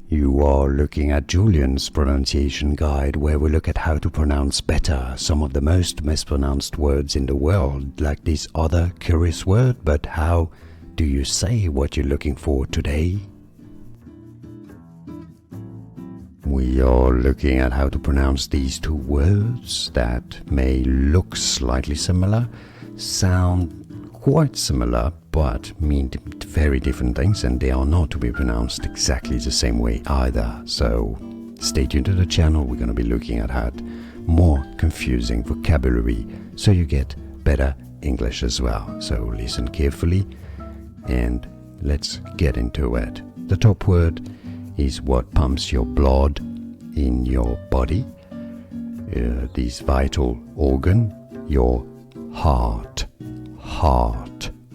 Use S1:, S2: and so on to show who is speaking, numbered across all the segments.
S1: You are looking at Julian's pronunciation guide, where we look at how to pronounce better some of the most mispronounced words in the world, like this other curious word. But how do you say what you're looking for today? We are looking at how to pronounce these two words that may look slightly similar, sound quite similar, but mean very different things, and they are not to be pronounced exactly the same way either. So stay tuned to the channel. We're going to be looking at more confusing vocabulary so you get better English as well. So listen carefully and let's get into it. The top word is what pumps your blood in your body, this vital organ, your heart.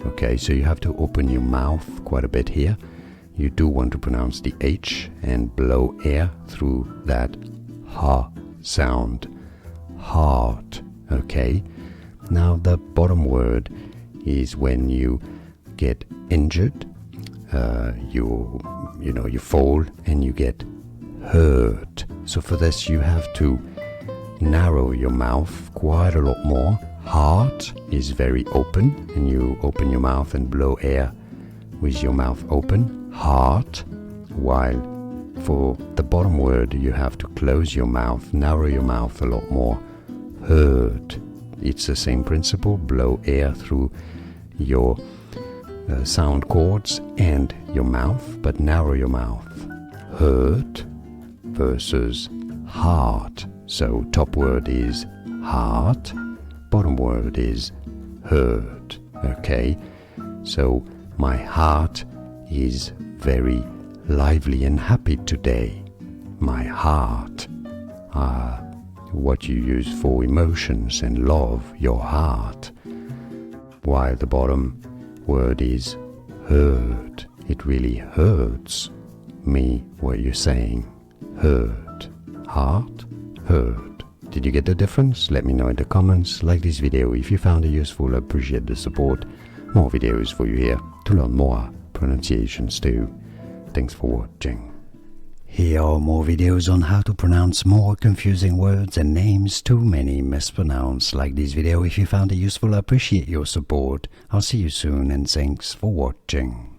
S1: Okay, so you have to open your mouth quite a bit here. You do want to pronounce the H and blow air through that ha sound. Heart. Okay, now the bottom word is when you get injured. You fall and you get hurt. So for this you have to narrow your mouth quite a lot more. Heart is very open, and you open your mouth and blow air with your mouth open. Heart. While for the bottom word you have to close your mouth, narrow your mouth a lot more. Hurt. It's the same principle. Blow air through your sound cords and your mouth, but narrow your mouth. Hurt versus heart. So top word is heart, bottom word is hurt. Okay, so my heart is very lively and happy today. My heart, what you use for emotions and love, your heart. While the bottom word is hurt. It really hurts me what you're saying. Hurt. Heart. Hurt. Did you get the difference? Let me know in the comments. Like this video if you found it useful. I appreciate the support. More videos for you here to learn more pronunciations too. Thanks for watching. Here are more videos on how to pronounce more confusing words and names too many mispronounced. Like this video if you found it useful. I appreciate your support. I'll see you soon and thanks for watching.